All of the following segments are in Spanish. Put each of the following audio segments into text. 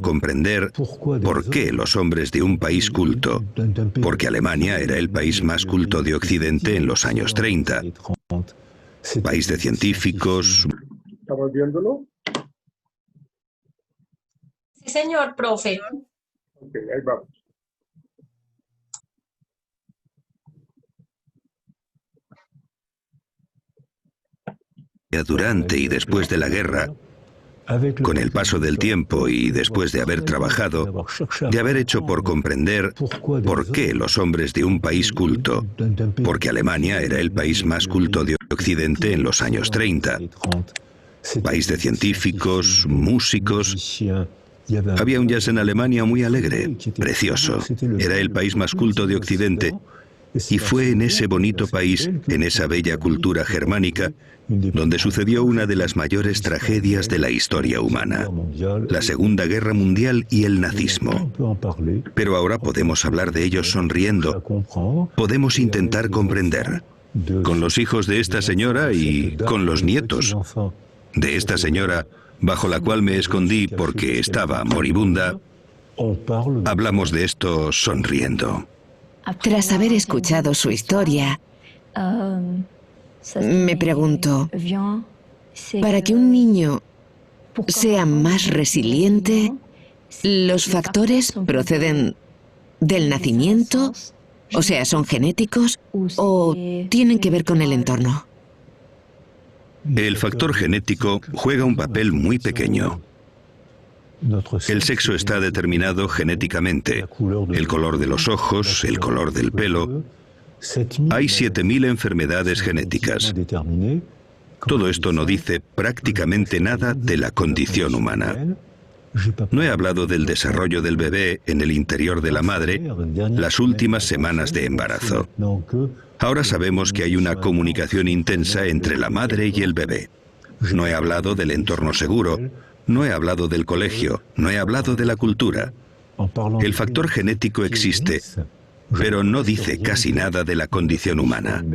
comprender por qué los hombres de un país culto, porque Alemania era el país más culto de Occidente en los años 30, país de científicos. ¿Estamos viéndolo? Sí, señor, profe. Ok, ahí vamos. Durante y después de la guerra, con el paso del tiempo y después de haber trabajado, de haber hecho por comprender por qué los hombres de un país culto, porque Alemania era el país más culto de Occidente en los años 30, país de científicos, músicos. Había un jazz en Alemania muy alegre, precioso. Era el país más culto de Occidente. Y fue en ese bonito país, en esa bella cultura germánica, donde sucedió una de las mayores tragedias de la historia humana, la Segunda Guerra Mundial y el nazismo. Pero ahora podemos hablar de ellos sonriendo. Podemos intentar comprender. Con los hijos de esta señora y con los nietos de esta señora, bajo la cual me escondí porque estaba moribunda, hablamos de esto sonriendo. Tras haber escuchado su historia, me pregunto, para que un niño sea más resiliente, ¿los factores proceden del nacimiento? O sea, ¿son genéticos o tienen que ver con el entorno? El factor genético juega un papel muy pequeño. El sexo está determinado genéticamente. El color de los ojos, el color del pelo. Hay 7000 enfermedades genéticas. Todo esto no dice prácticamente nada de la condición humana. No he hablado del desarrollo del bebé en el interior de la madre las últimas semanas de embarazo. Ahora sabemos que hay una comunicación intensa entre la madre y el bebé. No he hablado del entorno seguro. No he hablado del colegio, no he hablado de la cultura. El factor genético existe, pero no dice casi nada de la condición humana.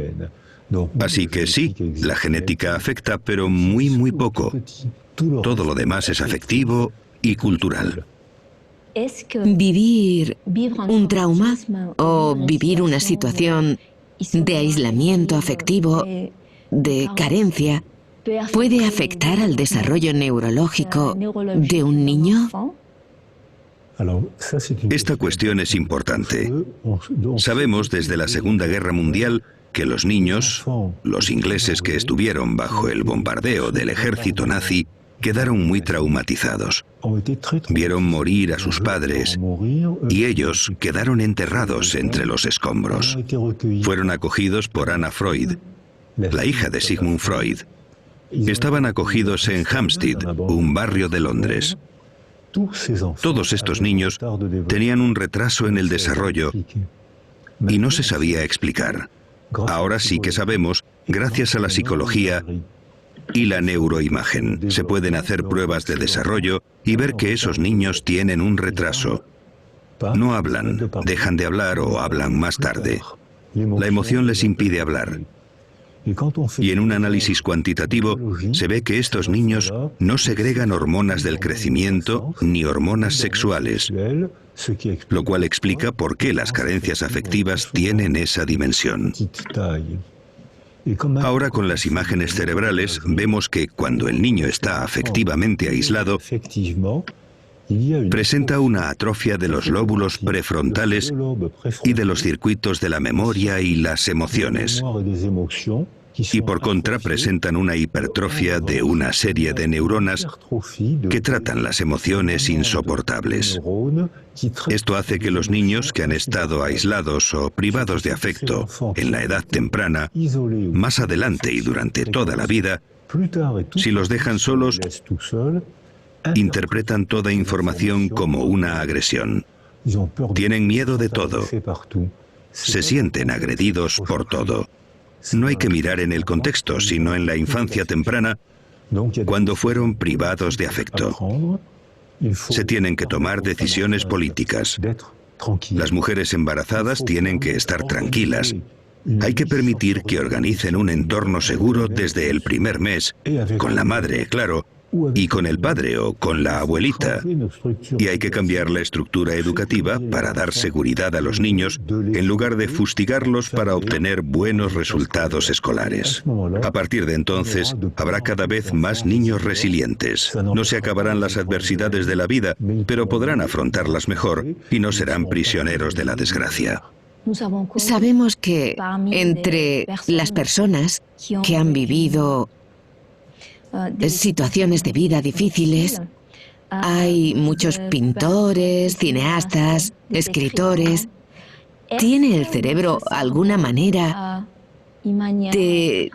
Así que sí, la genética afecta, pero muy poco. Todo lo demás es afectivo y cultural. ¿Vivir un trauma o vivir una situación de aislamiento afectivo, de carencia, puede afectar al desarrollo neurológico de un niño? Esta cuestión es importante. Sabemos desde la Segunda Guerra Mundial que los niños, los ingleses que estuvieron bajo el bombardeo del ejército nazi, quedaron muy traumatizados. Vieron morir a sus padres y ellos quedaron enterrados entre los escombros. Fueron acogidos por Anna Freud, la hija de Sigmund Freud. Estaban acogidos en Hampstead, un barrio de Londres. Todos estos niños tenían un retraso en el desarrollo y no se sabía explicar. Ahora sí que sabemos, gracias a la psicología y la neuroimagen. Se pueden hacer pruebas de desarrollo y ver que esos niños tienen un retraso. No hablan, dejan de hablar o hablan más tarde. La emoción les impide hablar. Y en un análisis cuantitativo se ve que estos niños no segregan hormonas del crecimiento ni hormonas sexuales, lo cual explica por qué las carencias afectivas tienen esa dimensión. Ahora con las imágenes cerebrales vemos que cuando el niño está afectivamente aislado, presenta una atrofia de los lóbulos prefrontales y de los circuitos de la memoria y las emociones. Y por contra presentan una hipertrofia de una serie de neuronas que tratan las emociones insoportables. Esto hace que los niños que han estado aislados o privados de afecto en la edad temprana, más adelante y durante toda la vida, si los dejan solos, interpretan toda información como una agresión. Tienen miedo de todo. Se sienten agredidos por todo. No hay que mirar en el contexto, sino en la infancia temprana, cuando fueron privados de afecto. Se tienen que tomar decisiones políticas. Las mujeres embarazadas tienen que estar tranquilas. Hay que permitir que organicen un entorno seguro desde el primer mes, con la madre, claro, y con el padre o con la abuelita. Y hay que cambiar la estructura educativa para dar seguridad a los niños en lugar de fustigarlos para obtener buenos resultados escolares. A partir de entonces, habrá cada vez más niños resilientes. No se acabarán las adversidades de la vida, pero podrán afrontarlas mejor y no serán prisioneros de la desgracia. Sabemos que entre las personas que han vivido situaciones de vida difíciles, hay muchos pintores, cineastas, escritores. ¿Tiene el cerebro alguna manera de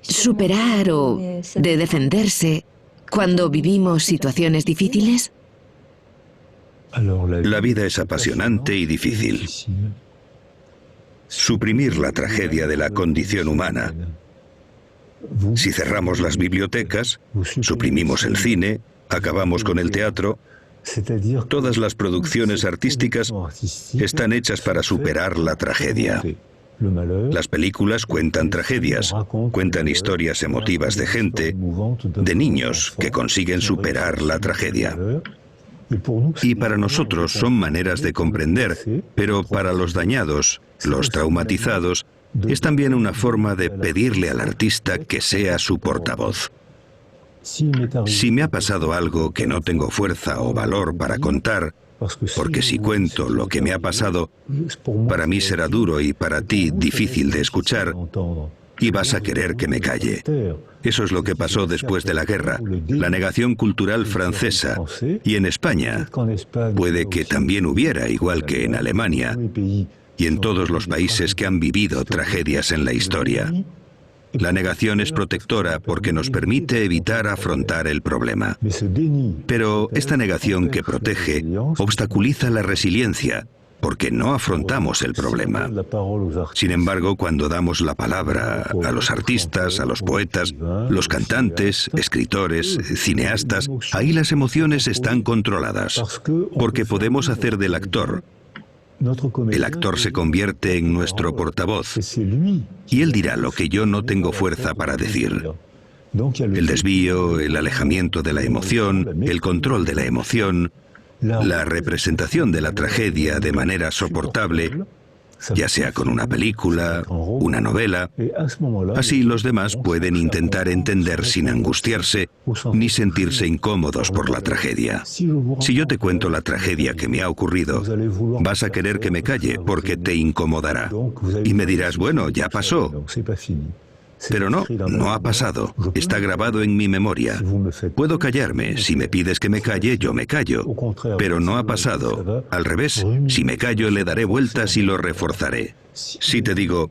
superar o de defenderse cuando vivimos situaciones difíciles? La vida es apasionante y difícil. Suprimir la tragedia de la condición humana. Si cerramos las bibliotecas, suprimimos el cine, acabamos con el teatro, todas las producciones artísticas están hechas para superar la tragedia. Las películas cuentan tragedias, cuentan historias emotivas de gente, de niños que consiguen superar la tragedia. Y para nosotros son maneras de comprender, pero para los dañados, los traumatizados, es también una forma de pedirle al artista que sea su portavoz. Si me ha pasado algo que no tengo fuerza o valor para contar, porque si cuento lo que me ha pasado, para mí será duro y para ti difícil de escuchar, y vas a querer que me calle. Eso es lo que pasó después de la guerra, la negación cultural francesa. Y en España puede que también hubiera, igual que en Alemania, y en todos los países que han vivido tragedias en la historia. La negación es protectora porque nos permite evitar afrontar el problema. Pero esta negación que protege obstaculiza la resiliencia, porque no afrontamos el problema. Sin embargo, cuando damos la palabra a los artistas, a los poetas, los cantantes, escritores, cineastas, ahí las emociones están controladas, porque podemos hacer del actor. El actor se convierte en nuestro portavoz y él dirá lo que yo no tengo fuerza para decir. El desvío, el alejamiento de la emoción, el control de la emoción, la representación de la tragedia de manera soportable, ya sea con una película, una novela. Así los demás pueden intentar entender sin angustiarse ni sentirse incómodos por la tragedia. Si yo te cuento la tragedia que me ha ocurrido, vas a querer que me calle porque te incomodará. Y me dirás, bueno, ya pasó. Pero no, no ha pasado. Está grabado en mi memoria. Puedo callarme. Si me pides que me calle, yo me callo. Pero no ha pasado. Al revés, si me callo, le daré vueltas y lo reforzaré. Si te digo,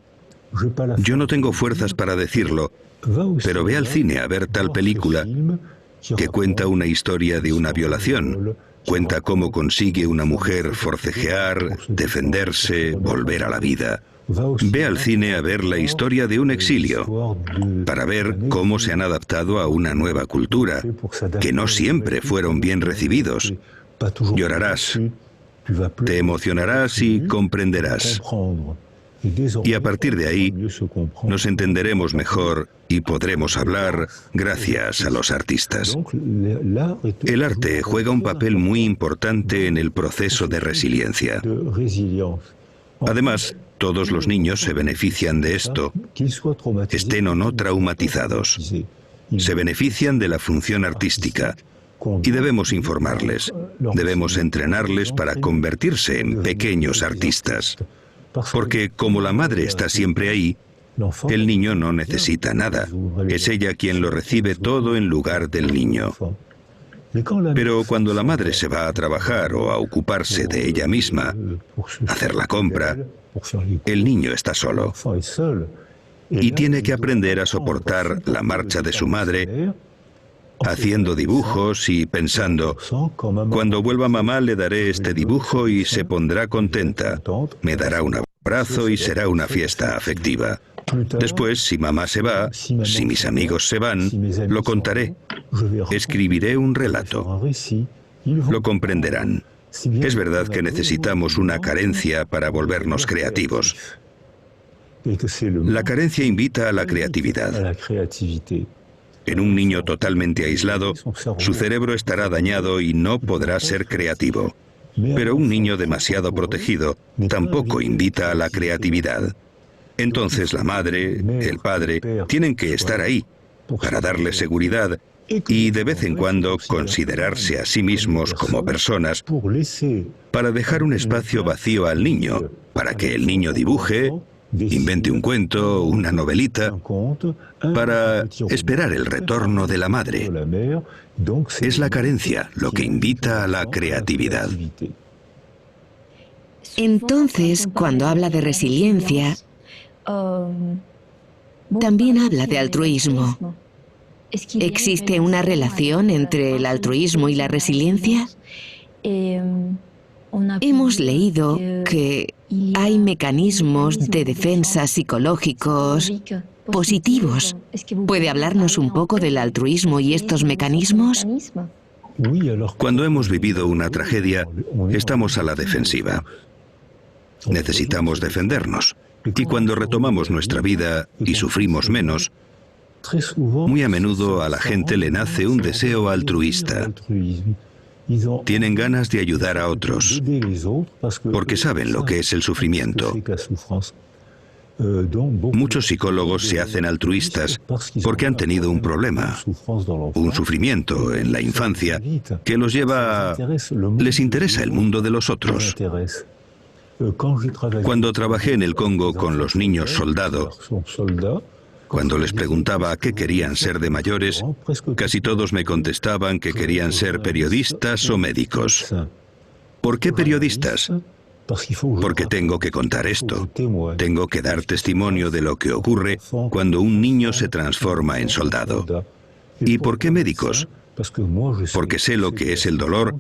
yo no tengo fuerzas para decirlo, pero ve al cine a ver tal película que cuenta una historia de una violación. Cuenta cómo consigue una mujer forcejear, defenderse, volver a la vida. Ve al cine a ver la historia de un exilio, para ver cómo se han adaptado a una nueva cultura, que no siempre fueron bien recibidos. Llorarás, te emocionarás y comprenderás. Y a partir de ahí nos entenderemos mejor y podremos hablar gracias a los artistas. El arte juega un papel muy importante en el proceso de resiliencia. Además, todos los niños se benefician de esto, estén o no traumatizados. Se benefician de la función artística y debemos informarles, debemos entrenarles para convertirse en pequeños artistas. Porque como la madre está siempre ahí, el niño no necesita nada. Es ella quien lo recibe todo en lugar del niño. Pero cuando la madre se va a trabajar o a ocuparse de ella misma, hacer la compra, el niño está solo. Y tiene que aprender a soportar la marcha de su madre, haciendo dibujos y pensando, cuando vuelva mamá le daré este dibujo y se pondrá contenta, me dará un abrazo y será una fiesta afectiva. Después, si mamá se va, si mis amigos se van, lo contaré. Escribiré un relato. Lo comprenderán. Es verdad que necesitamos una carencia para volvernos creativos. La carencia invita a la creatividad. En un niño totalmente aislado, su cerebro estará dañado y no podrá ser creativo. Pero un niño demasiado protegido tampoco invita a la creatividad. Entonces la madre, el padre, tienen que estar ahí para darle seguridad y de vez en cuando considerarse a sí mismos como personas, para dejar un espacio vacío al niño, para que el niño dibuje, invente un cuento, una novelita, para esperar el retorno de la madre. Es la carencia lo que invita a la creatividad. Entonces, cuando habla de resiliencia, también habla de altruismo. ¿Existe una relación entre el altruismo y la resiliencia? Hemos leído que hay mecanismos de defensa psicológicos positivos. ¿Puede hablarnos un poco del altruismo y estos mecanismos? Cuando hemos vivido una tragedia, estamos a la defensiva. Necesitamos defendernos. Y cuando retomamos nuestra vida y sufrimos menos, muy a menudo a la gente le nace un deseo altruista. Tienen ganas de ayudar a otros, porque saben lo que es el sufrimiento. Muchos psicólogos se hacen altruistas porque han tenido un problema, un sufrimiento en la infancia que los lleva a... Les interesa el mundo de los otros. Cuando trabajé en el Congo con los niños soldado, cuando les preguntaba qué querían ser de mayores, casi todos me contestaban que querían ser periodistas o médicos. ¿Por qué periodistas? Porque tengo que contar esto. Tengo que dar testimonio de lo que ocurre cuando un niño se transforma en soldado. ¿Y por qué médicos? Porque sé lo que es el dolor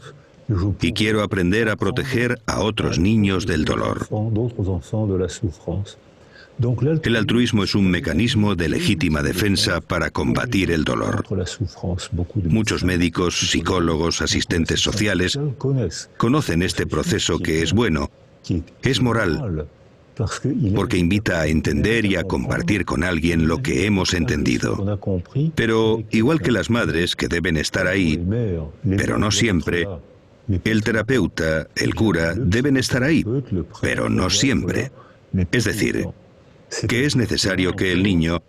y quiero aprender a proteger a otros niños del dolor. El altruismo es un mecanismo de legítima defensa para combatir el dolor. Muchos médicos, psicólogos, asistentes sociales conocen este proceso que es bueno, es moral, porque invita a entender y a compartir con alguien lo que hemos entendido. Pero, igual que las madres que deben estar ahí, pero no siempre, el terapeuta, el cura, deben estar ahí, pero no siempre. Es decir, que es necesario que el niño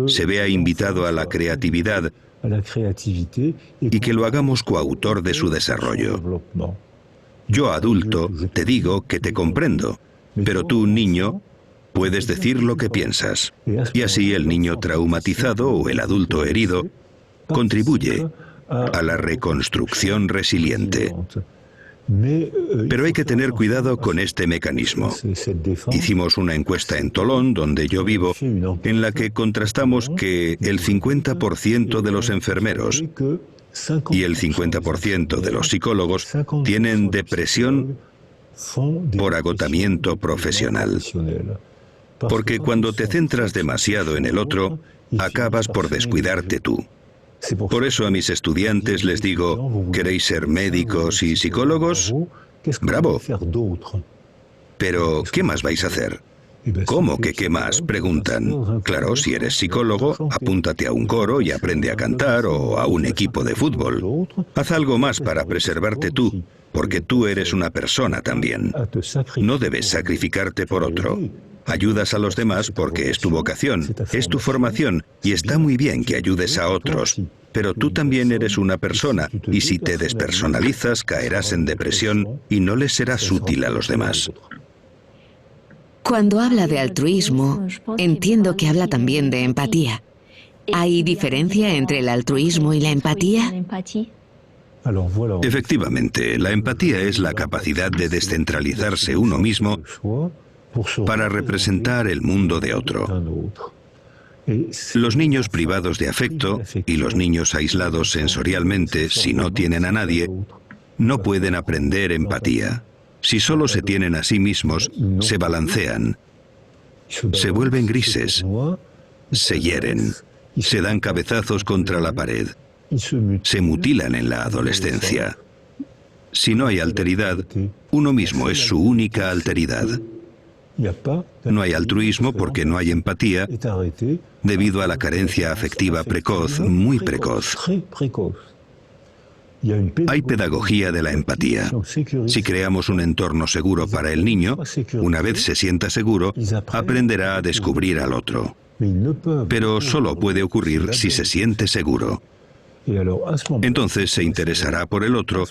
se vea invitado a la creatividad y que lo hagamos coautor de su desarrollo. Yo, adulto, te digo que te comprendo, pero tú, niño, puedes decir lo que piensas. Y así el niño traumatizado o el adulto herido contribuye a la reconstrucción resiliente. Pero hay que tener cuidado con este mecanismo. Hicimos una encuesta en Tolón, donde yo vivo, en la que contrastamos que el 50% de los enfermeros y el 50% de los psicólogos tienen depresión por agotamiento profesional. Porque cuando te centras demasiado en el otro, acabas por descuidarte tú. Por eso a mis estudiantes les digo, ¿queréis ser médicos y psicólogos? ¡Bravo! Pero, ¿qué más vais a hacer? ¿Cómo que qué más? Preguntan. Claro, si eres psicólogo, apúntate a un coro y aprende a cantar o a un equipo de fútbol. Haz algo más para preservarte tú, porque tú eres una persona también. No debes sacrificarte por otro. Ayudas a los demás porque es tu vocación, es tu formación, y está muy bien que ayudes a otros. Pero tú también eres una persona, y si te despersonalizas, caerás en depresión y no les serás útil a los demás. Cuando habla de altruismo, entiendo que habla también de empatía. ¿Hay diferencia entre el altruismo y la empatía? Efectivamente, la empatía es la capacidad de descentralizarse uno mismo para representar el mundo de otro. Los niños privados de afecto y los niños aislados sensorialmente, si no tienen a nadie, no pueden aprender empatía. Si solo se tienen a sí mismos, se balancean, se vuelven grises, se hieren, se dan cabezazos contra la pared, se mutilan en la adolescencia. Si no hay alteridad, uno mismo es su única alteridad. No hay altruismo porque no hay empatía debido a la carencia afectiva precoz, muy precoz. Hay pedagogía de la empatía. Si creamos un entorno seguro para el niño, una vez se sienta seguro, aprenderá a descubrir al otro. Pero solo puede ocurrir si se siente seguro. Entonces se interesará por el otro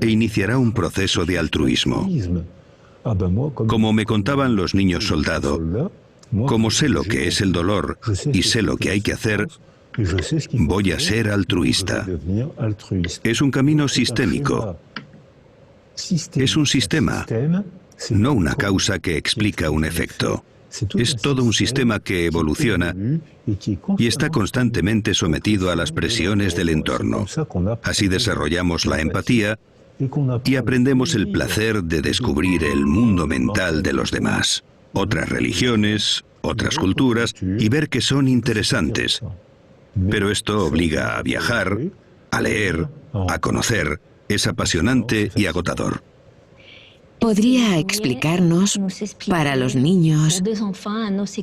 e iniciará un proceso de altruismo. Como me contaban los niños soldado, como sé lo que es el dolor y sé lo que hay que hacer, voy a ser altruista. Es un camino sistémico. Es un sistema, no una causa que explica un efecto. Es todo un sistema que evoluciona y está constantemente sometido a las presiones del entorno. Así desarrollamos la empatía y aprendemos el placer de descubrir el mundo mental de los demás, otras religiones, otras culturas, y ver que son interesantes. Pero esto obliga a viajar, a leer, a conocer. Es apasionante y agotador. ¿Podría explicarnos para los niños,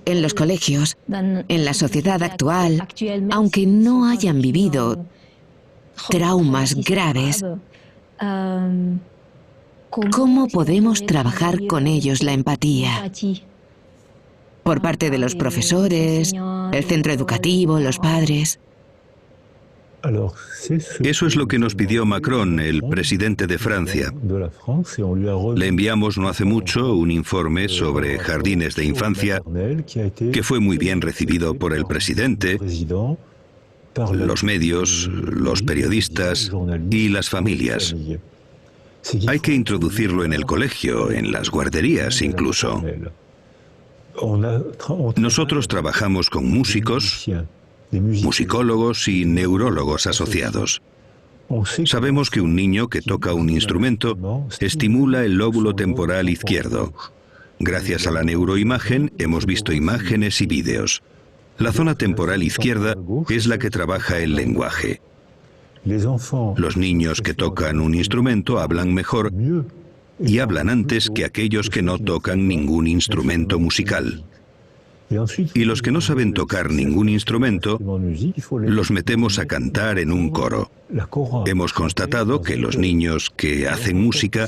en los colegios, en la sociedad actual, aunque no hayan vivido traumas graves, cómo podemos trabajar con ellos la empatía? Por parte de los profesores, el centro educativo, los padres. Eso es lo que nos pidió Macron, el presidente de Francia. Le enviamos no hace mucho un informe sobre jardines de infancia que fue muy bien recibido por el presidente, los medios, los periodistas y las familias. Hay que introducirlo en el colegio, en las guarderías incluso. Nosotros trabajamos con músicos, musicólogos y neurólogos asociados. Sabemos que un niño que toca un instrumento estimula el lóbulo temporal izquierdo. Gracias a la neuroimagen hemos visto imágenes y vídeos. La zona temporal izquierda es la que trabaja el lenguaje. Los niños que tocan un instrumento hablan mejor y hablan antes que aquellos que no tocan ningún instrumento musical. Y los que no saben tocar ningún instrumento, los metemos a cantar en un coro. Hemos constatado que los niños que hacen música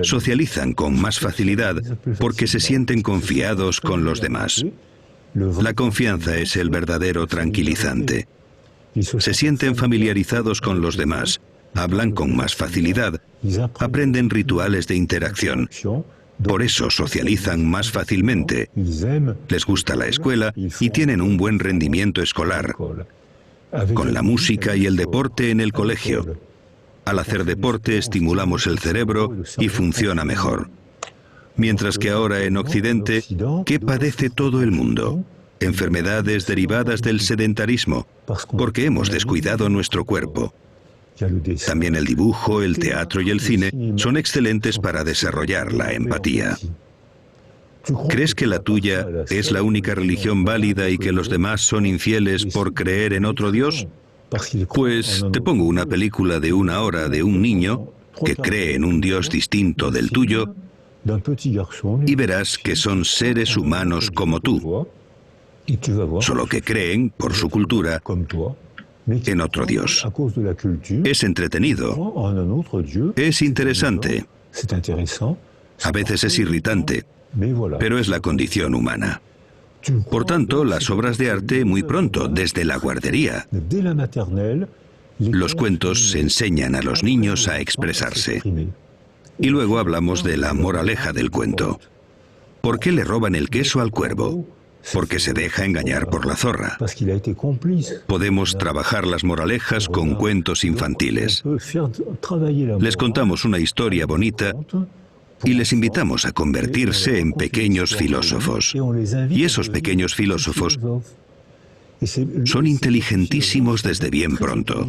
socializan con más facilidad porque se sienten confiados con los demás. La confianza es el verdadero tranquilizante. Se sienten familiarizados con los demás, hablan con más facilidad, aprenden rituales de interacción. Por eso socializan más fácilmente, les gusta la escuela y tienen un buen rendimiento escolar, con la música y el deporte en el colegio. Al hacer deporte estimulamos el cerebro y funciona mejor. Mientras que ahora en Occidente, ¿qué padece todo el mundo? Enfermedades derivadas del sedentarismo, porque hemos descuidado nuestro cuerpo. También el dibujo, el teatro y el cine son excelentes para desarrollar la empatía. ¿Crees que la tuya es la única religión válida y que los demás son infieles por creer en otro Dios? Pues te pongo una película de 1 hora de un niño que cree en un Dios distinto del tuyo y verás que son seres humanos como tú, solo que creen, por su cultura, en otro Dios. Es entretenido, es interesante, a veces es irritante, pero es la condición humana. Por tanto, las obras de arte muy pronto, desde la guardería. Los cuentos enseñan a los niños a expresarse. Y luego hablamos de la moraleja del cuento. ¿Por qué le roban el queso al cuervo? Porque se deja engañar por la zorra. Podemos trabajar las moralejas con cuentos infantiles. Les contamos una historia bonita y les invitamos a convertirse en pequeños filósofos. Y esos pequeños filósofos son inteligentísimos desde bien pronto.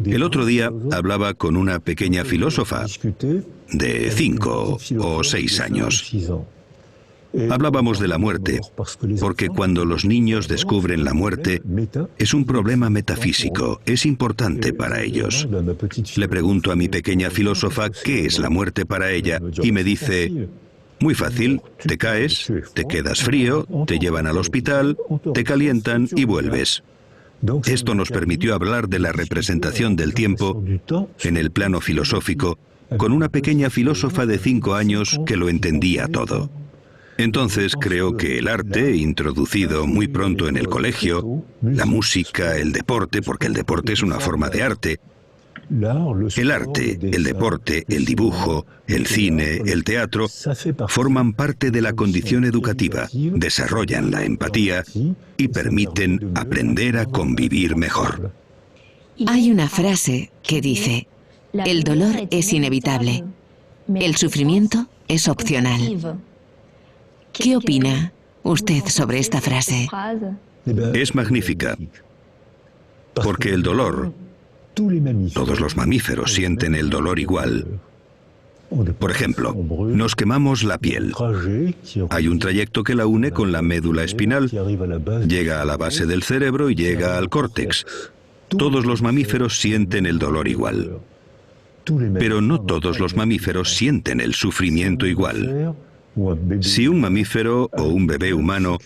El otro día hablaba con una pequeña filósofa de 5 o 6 años. Hablábamos de la muerte, porque cuando los niños descubren la muerte, es un problema metafísico, es importante para ellos. Le pregunto a mi pequeña filósofa qué es la muerte para ella, y me dice, Muy fácil, te caes, te quedas frío, te llevan al hospital, te calientan y vuelves. Esto nos permitió hablar de la representación del tiempo en el plano filosófico con una pequeña filósofa de 5 años que lo entendía todo. Entonces creo que el arte, introducido muy pronto en el colegio, la música, el deporte, porque el deporte es una forma de arte, el arte, el deporte, el dibujo, el cine, el teatro, forman parte de la condición educativa, desarrollan la empatía y permiten aprender a convivir mejor. Hay una frase que dice: el dolor es inevitable, el sufrimiento es opcional. ¿Qué opina usted sobre esta frase? Es magnífica, porque el dolor, todos los mamíferos sienten el dolor igual. Por ejemplo, nos quemamos la piel. Hay un trayecto que la une con la médula espinal, llega a la base del cerebro y llega al córtex. Todos los mamíferos sienten el dolor igual. Pero no todos los mamíferos sienten el sufrimiento igual. Si un mamífero o un bebé humano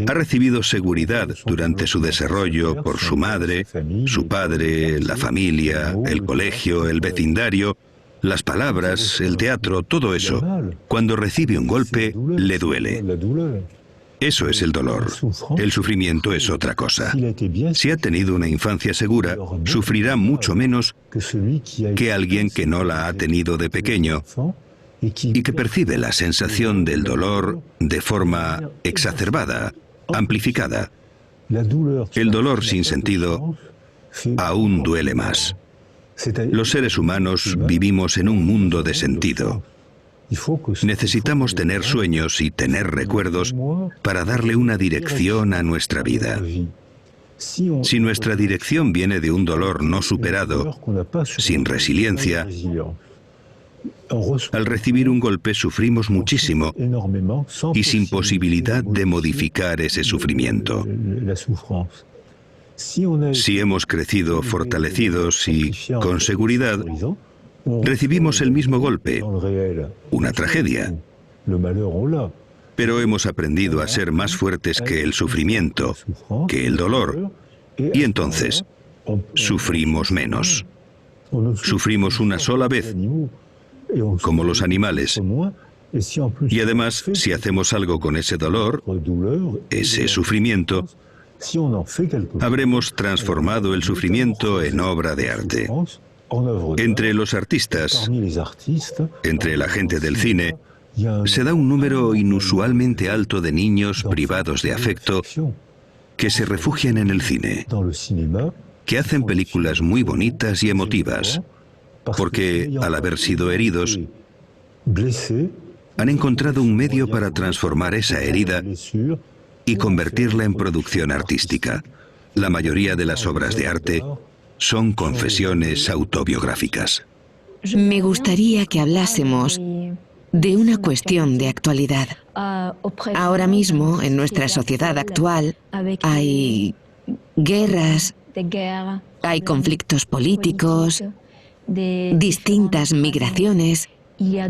ha recibido seguridad durante su desarrollo por su madre, su padre, la familia, el colegio, el vecindario, las palabras, el teatro, todo eso, cuando recibe un golpe, le duele. Eso es el dolor. El sufrimiento es otra cosa. Si ha tenido una infancia segura, sufrirá mucho menos que alguien que no la ha tenido de pequeño y que percibe la sensación del dolor de forma exacerbada, amplificada. El dolor sin sentido aún duele más. Los seres humanos vivimos en un mundo de sentido. Necesitamos tener sueños y tener recuerdos para darle una dirección a nuestra vida. Si nuestra dirección viene de un dolor no superado, sin resiliencia, al recibir un golpe sufrimos muchísimo y sin posibilidad de modificar ese sufrimiento. Si hemos crecido fortalecidos y con seguridad, recibimos el mismo golpe, una tragedia. Pero hemos aprendido a ser más fuertes que el sufrimiento, que el dolor, y entonces sufrimos menos. Sufrimos una sola vez, como los animales. Y además, si hacemos algo con ese dolor, ese sufrimiento, habremos transformado el sufrimiento en obra de arte. Entre los artistas, entre la gente del cine, se da un número inusualmente alto de niños privados de afecto que se refugian en el cine, que hacen películas muy bonitas y emotivas, porque al haber sido heridos, han encontrado un medio para transformar esa herida y convertirla en producción artística. La mayoría de las obras de arte son confesiones autobiográficas. Me gustaría que hablásemos de una cuestión de actualidad. Ahora mismo, en nuestra sociedad actual, hay guerras, hay conflictos políticos, distintas migraciones,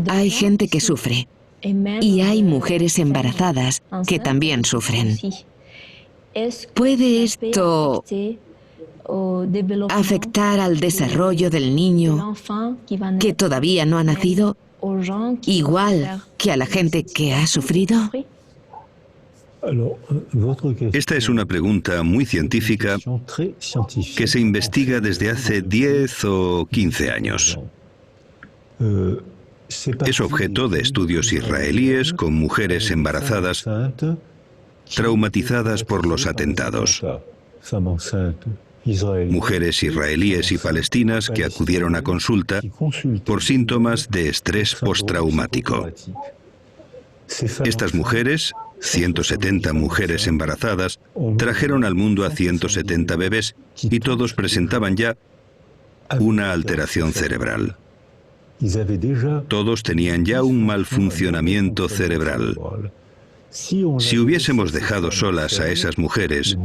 hay gente que sufre y hay mujeres embarazadas que también sufren. ¿Puede esto afectar al desarrollo del niño que todavía no ha nacido, igual que a la gente que ha sufrido? Esta es una pregunta muy científica que se investiga desde hace 10 o 15 años. Es objeto de estudios israelíes con mujeres embarazadas traumatizadas por los atentados. Mujeres israelíes y palestinas que acudieron a consulta por síntomas de estrés postraumático. Estas mujeres, 170 mujeres embarazadas, trajeron al mundo a 170 bebés y todos presentaban ya una alteración cerebral. Todos tenían ya un mal funcionamiento cerebral. Si hubiésemos dejado solas a esas mujeres,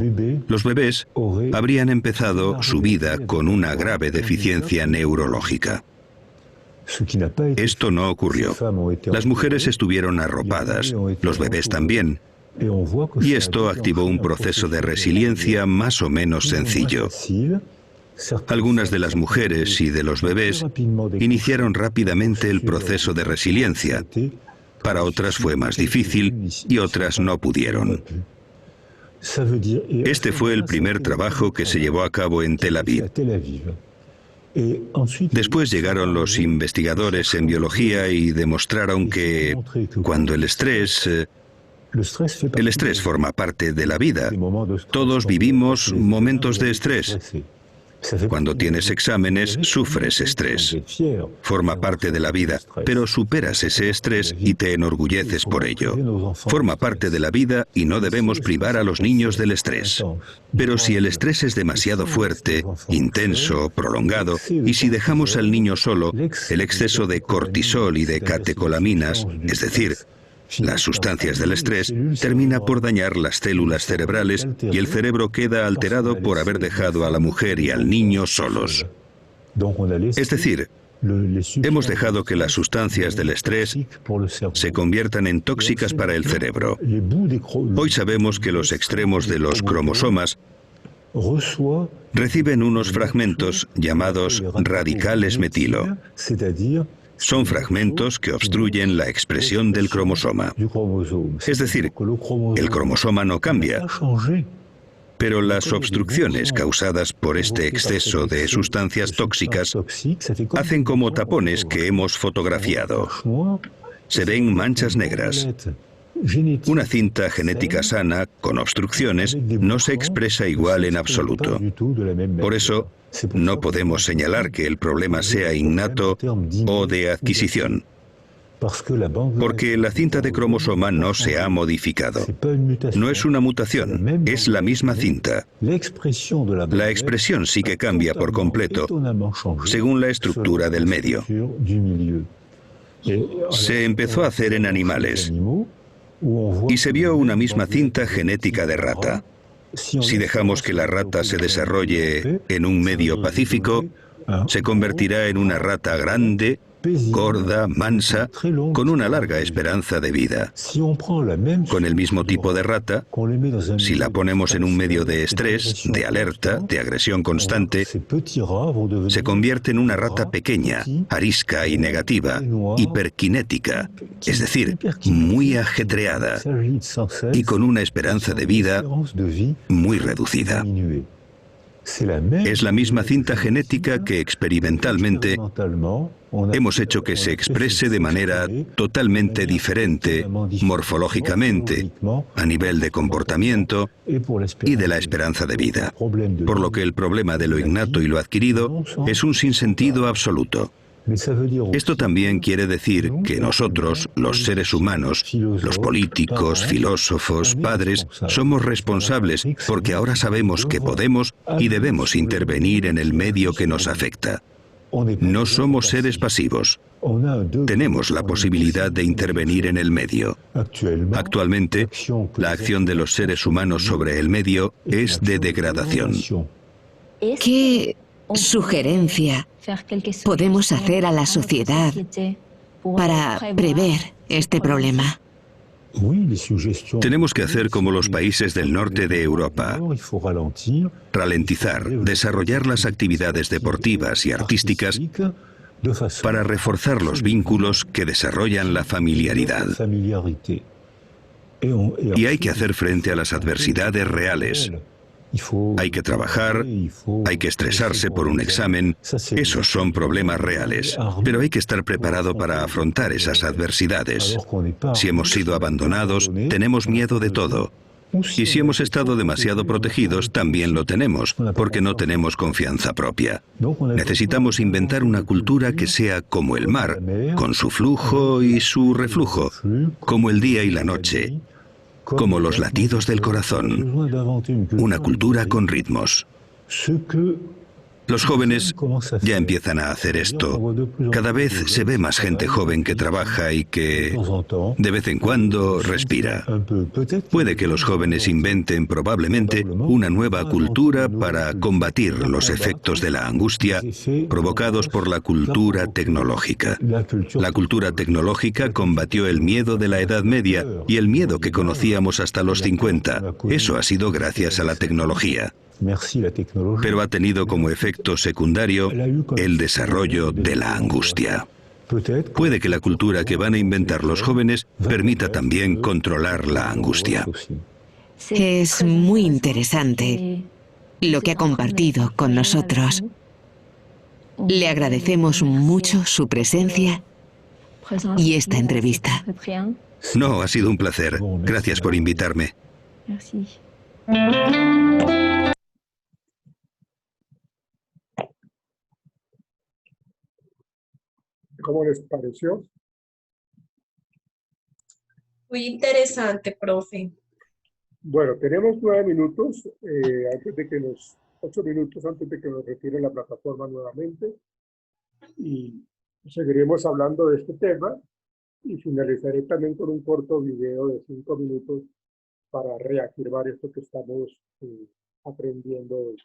los bebés habrían empezado su vida con una grave deficiencia neurológica. Esto no ocurrió. Las mujeres estuvieron arropadas, los bebés también. Y esto activó un proceso de resiliencia más o menos sencillo. Algunas de las mujeres y de los bebés iniciaron rápidamente el proceso de resiliencia. Para otras fue más difícil y otras no pudieron. Este fue el primer trabajo que se llevó a cabo en Tel Aviv. Después llegaron los investigadores en biología y demostraron que cuando el estrés forma parte de la vida. Todos vivimos momentos de estrés. Cuando tienes exámenes, sufres estrés. Forma parte de la vida, pero superas ese estrés y te enorgulleces por ello. Forma parte de la vida y no debemos privar a los niños del estrés. Pero si el estrés es demasiado fuerte, intenso, prolongado, y si dejamos al niño solo, el exceso de cortisol y de catecolaminas, es decir, las sustancias del estrés, termina por dañar las células cerebrales y el cerebro queda alterado por haber dejado a la mujer y al niño solos. Es decir, hemos dejado que las sustancias del estrés se conviertan en tóxicas para el cerebro. Hoy sabemos que los extremos de los cromosomas reciben unos fragmentos llamados radicales metilo. Son fragmentos que obstruyen la expresión del cromosoma. Es decir, el cromosoma no cambia, pero las obstrucciones causadas por este exceso de sustancias tóxicas hacen como tapones que hemos fotografiado. Se ven manchas negras. Una cinta genética sana, con obstrucciones, no se expresa igual en absoluto. Por eso, no podemos señalar que el problema sea innato o de adquisición, porque la cinta de cromosoma no se ha modificado. No es una mutación, es la misma cinta. La expresión sí que cambia por completo, según la estructura del medio. Se empezó a hacer en animales, y se vio una misma cinta genética de rata. Si dejamos que la rata se desarrolle en un medio pacífico, se convertirá en una rata grande, gorda, mansa, con una larga esperanza de vida. Con el mismo tipo de rata, si la ponemos en un medio de estrés, de alerta, de agresión constante, se convierte en una rata pequeña, arisca y negativa, hiperkinética, es decir, muy ajetreada y con una esperanza de vida muy reducida. Es la misma cinta genética que experimentalmente hemos hecho que se exprese de manera totalmente diferente, morfológicamente, a nivel de comportamiento y de la esperanza de vida. Por lo que el problema de lo innato y lo adquirido es un sinsentido absoluto. Esto también quiere decir que nosotros, los seres humanos, los políticos, filósofos, padres, somos responsables porque ahora sabemos que podemos y debemos intervenir en el medio que nos afecta. No somos seres pasivos. Tenemos la posibilidad de intervenir en el medio. Actualmente, la acción de los seres humanos sobre el medio es de degradación. ¿Qué sugerencia podemos hacer a la sociedad para prever este problema? Tenemos que hacer como los países del norte de Europa. Ralentizar, desarrollar las actividades deportivas y artísticas para reforzar los vínculos que desarrollan la familiaridad. Y hay que hacer frente a las adversidades reales. Hay que trabajar, hay que estresarse por un examen. Esos son problemas reales. Pero hay que estar preparado para afrontar esas adversidades. Si hemos sido abandonados, tenemos miedo de todo. Y si hemos estado demasiado protegidos, también lo tenemos, porque no tenemos confianza propia. Necesitamos inventar una cultura que sea como el mar, con su flujo y su reflujo, como el día y la noche, como los latidos del corazón. Una cultura con ritmos. Los jóvenes ya empiezan a hacer esto. Cada vez se ve más gente joven que trabaja y que de vez en cuando respira. Puede que los jóvenes inventen probablemente una nueva cultura para combatir los efectos de la angustia provocados por la cultura tecnológica. La cultura tecnológica combatió el miedo de la Edad Media y el miedo que conocíamos hasta los 50. Eso ha sido gracias a la tecnología. Pero ha tenido como efecto secundario el desarrollo de la angustia. Puede que la cultura que van a inventar los jóvenes permita también controlar la angustia. Es muy interesante lo que ha compartido con nosotros. Le agradecemos mucho su presencia y esta entrevista. No, ha sido un placer. Gracias por invitarme. ¿Cómo les pareció? Muy interesante, profe. Bueno, tenemos 9 minutos, antes de que 8 minutos antes de que nos retire la plataforma nuevamente. Y seguiremos hablando de este tema y finalizaré también con un corto video de 5 minutos para reafirmar esto que estamos aprendiendo hoy.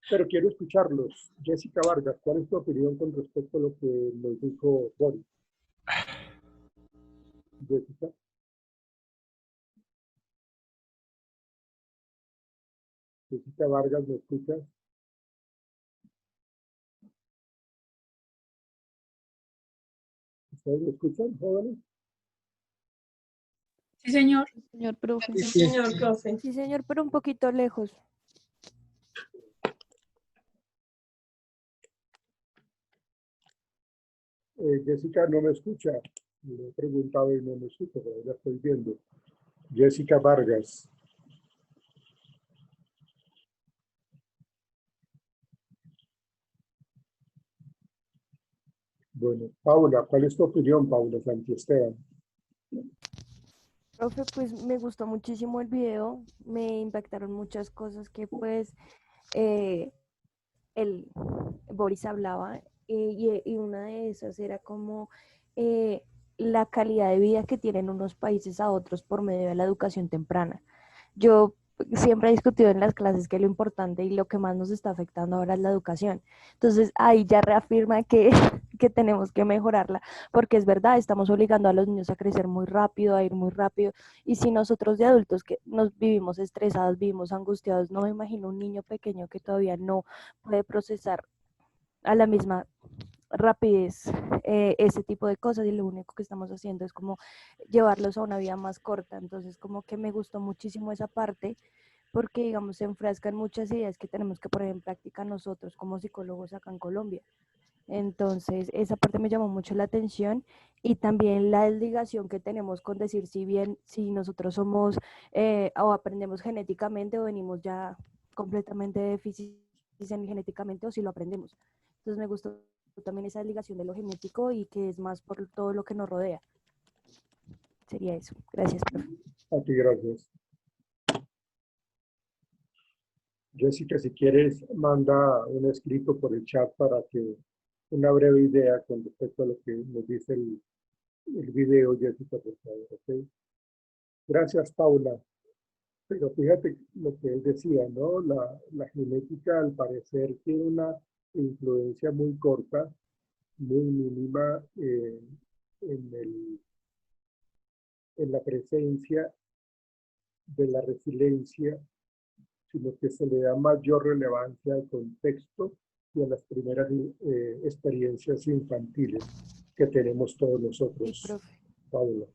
Pero quiero escucharlos. Jessica Vargas, ¿cuál es tu opinión con respecto a lo que nos dijo Boris? Jessica. Jessica Vargas, ¿me escuchas? ¿Ustedes me escuchan, jóvenes? Sí, señor. Señor profe. Sí, señor, profe. Sí, señor, pero un poquito lejos. Jessica no me escucha. Le he preguntado y no me escucha, pero ya estoy viendo. Jessica Vargas. Bueno, Paula, ¿cuál es tu opinión, Paula Santiesteban? Profe, pues me gustó muchísimo el video, me impactaron muchas cosas que pues el Boris hablaba y una de esas era como la calidad de vida que tienen unos países a otros por medio de la educación temprana. Yo siempre he discutido en las clases que lo importante y lo que más nos está afectando ahora es la educación. Entonces ahí ya reafirma que, que tenemos que mejorarla, porque es verdad, estamos obligando a los niños a crecer muy rápido, a ir muy rápido, y si nosotros de adultos que nos vivimos estresados, vivimos angustiados, no me imagino un niño pequeño que todavía no puede procesar a la misma rapidez ese tipo de cosas, y lo único que estamos haciendo es como llevarlos a una vida más corta. Entonces como que me gustó muchísimo esa parte, porque digamos se enfrascan muchas ideas que tenemos que poner en práctica nosotros como psicólogos acá en Colombia. Entonces esa parte me llamó mucho la atención, y también la desligación que tenemos con decir si bien si nosotros somos o aprendemos genéticamente o venimos ya completamente deficientes genéticamente, o si lo aprendemos. Entonces me gustó también esa desligación de lo genético y que es más por todo lo que nos rodea. Sería eso. Gracias, profe. A ti, gracias. Jessica, si quieres, manda un escrito por el chat para que una breve idea con respecto a lo que nos dice el video, Jessica, por favor, ¿ok? Gracias, Paula. Pero fíjate lo que él decía, ¿no? La genética, al parecer, tiene una influencia muy corta, muy mínima en la presencia de la resiliencia, sino que se le da mayor relevancia al contexto y a las primeras experiencias infantiles que tenemos todos nosotros, Sí, profe. Paula.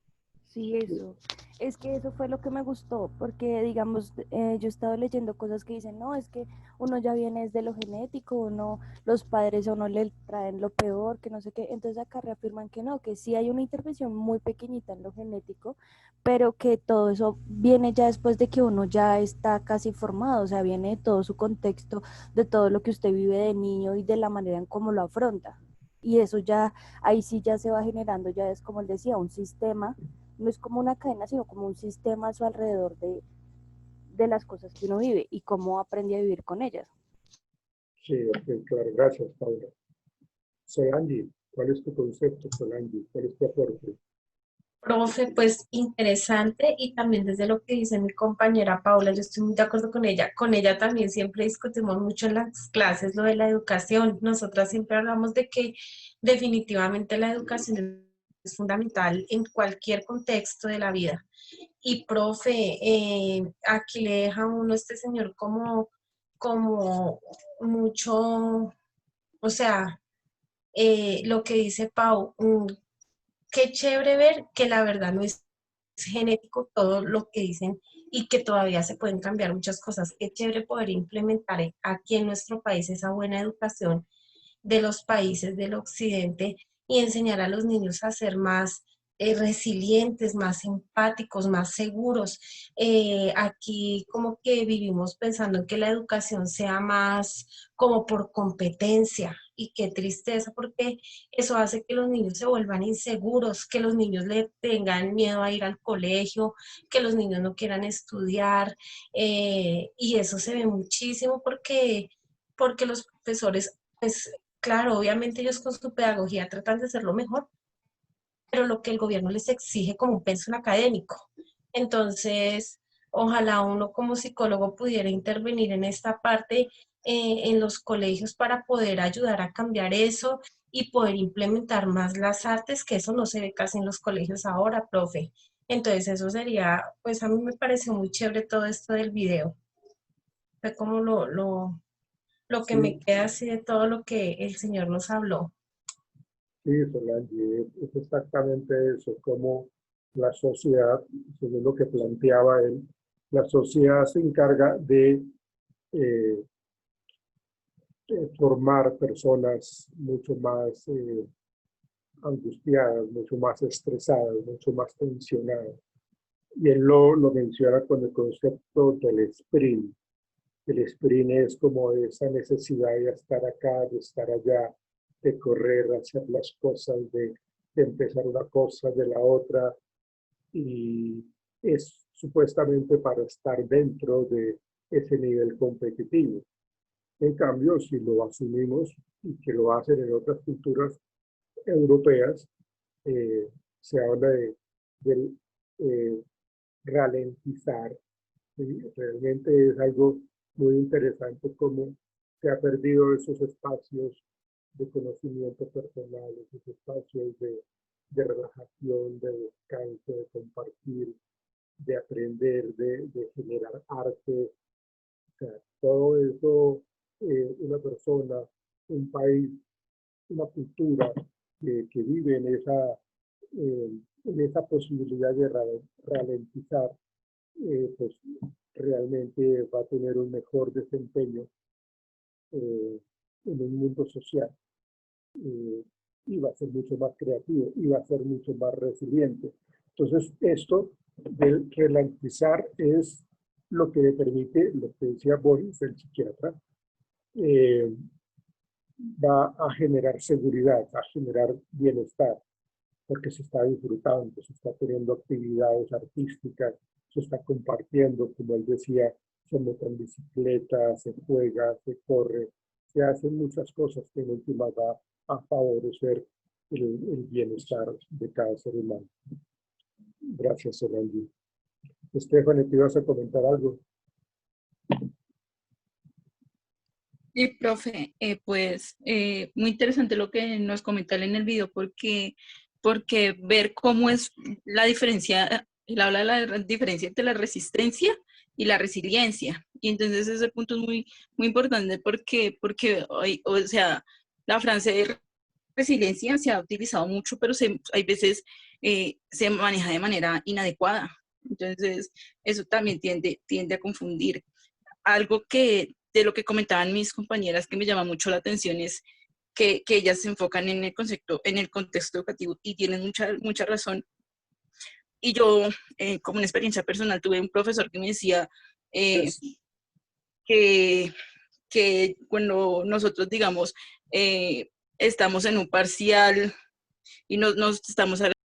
Sí, eso. Es que eso fue lo que me gustó, porque digamos, yo he estado leyendo cosas que dicen, no, es que uno ya viene desde lo genético, uno, los padres a uno le traen lo peor, que no sé qué. Entonces acá reafirman que no, que sí hay una intervención muy pequeñita en lo genético, pero que todo eso viene ya después de que uno ya está casi formado, o sea, viene de todo su contexto, de todo lo que usted vive de niño y de la manera en cómo lo afronta. Y eso ya, ahí sí ya se va generando, ya es como él decía, un sistema, no es como una cadena, sino como un sistema a su alrededor de las cosas que uno vive y cómo aprende a vivir con ellas. Sí, ok, claro, gracias, Paula. Solange, ¿cuál es tu concepto, Solange? ¿Cuál es tu aporte? Profe, pues interesante y también desde lo que dice mi compañera Paula, yo estoy muy de acuerdo con ella. Con ella también siempre discutimos mucho en las clases lo de la educación. Nosotras siempre hablamos de que definitivamente la educación es fundamental en cualquier contexto de la vida. Y profe, aquí le deja a uno este señor como mucho, o sea, lo que dice Pau, qué chévere ver que la verdad no es genético todo lo que dicen y que todavía se pueden cambiar muchas cosas. Qué chévere poder implementar aquí en nuestro país esa buena educación de los países del occidente y enseñar a los niños a ser más resilientes, más empáticos, más seguros. Aquí como que vivimos pensando en que la educación sea más como por competencia y qué tristeza porque eso hace que los niños se vuelvan inseguros, que los niños le tengan miedo a ir al colegio, que los niños no quieran estudiar y eso se ve muchísimo porque los profesores pues claro, obviamente ellos con su pedagogía tratan de hacerlo mejor, pero lo que el gobierno les exige como un pensum académico. Entonces, ojalá uno como psicólogo pudiera intervenir en esta parte en los colegios para poder ayudar a cambiar eso y poder implementar más las artes, que eso no se ve casi en los colegios ahora, profe. Entonces, eso sería, pues a mí me pareció muy chévere todo esto del video. Fue como lo que me Sí, queda así de todo lo que el Señor nos habló. sí, Solange, es exactamente eso, como la sociedad, según lo que planteaba él, la sociedad se encarga eh, de formar personas mucho más angustiadas, mucho más estresadas, mucho más tensionadas. Y él lo menciona con el concepto del sprint. El sprint es como esa necesidad de estar acá, de estar allá, de correr, hacer las cosas, de empezar una cosa, de la otra, y es supuestamente para estar dentro de ese nivel competitivo. En cambio, si lo asumimos y que lo hacen en otras culturas europeas, eh, se habla de eh, ralentizar. ¿Sí? Realmente es algo muy interesante cómo se ha perdido esos espacios de conocimiento personal, esos espacios de relajación, de descanso, de compartir, de aprender, de generar arte. O sea, todo eso, una persona, un país, una cultura que vive en esa posibilidad de ralentizar, pues realmente va a tener un mejor desempeño eh, en un mundo social eh, y va a ser mucho más creativo y va a ser mucho más resiliente. Entonces, esto de ralentizar es lo que le permite, lo que decía Boris, el psiquiatra, eh, va a generar seguridad, a generar bienestar, porque se está disfrutando, se está teniendo actividades artísticas, se está compartiendo, como él decía, se monta en bicicleta, se juega, se corre, se hacen muchas cosas que en última va a favorecer el bienestar de cada ser humano. Gracias, Solange. Estefany, ¿te ibas a comentar algo? Sí, profe, muy interesante lo que nos comenta en el video porque ver cómo es la diferencia, él habla de la diferencia entre la resistencia y la resiliencia. Y entonces ese punto es muy importante porque hoy, o sea, la frase de resiliencia se ha utilizado mucho, pero hay veces se maneja de manera inadecuada. Entonces eso también tiende a confundir. Algo que de lo que comentaban mis compañeras que me llama mucho la atención es que ellas se enfocan en el contexto educativo y tienen mucha razón. Y yo, como una experiencia personal, tuve un profesor que me decía que, que cuando nosotros, digamos, estamos en un parcial y nos estamos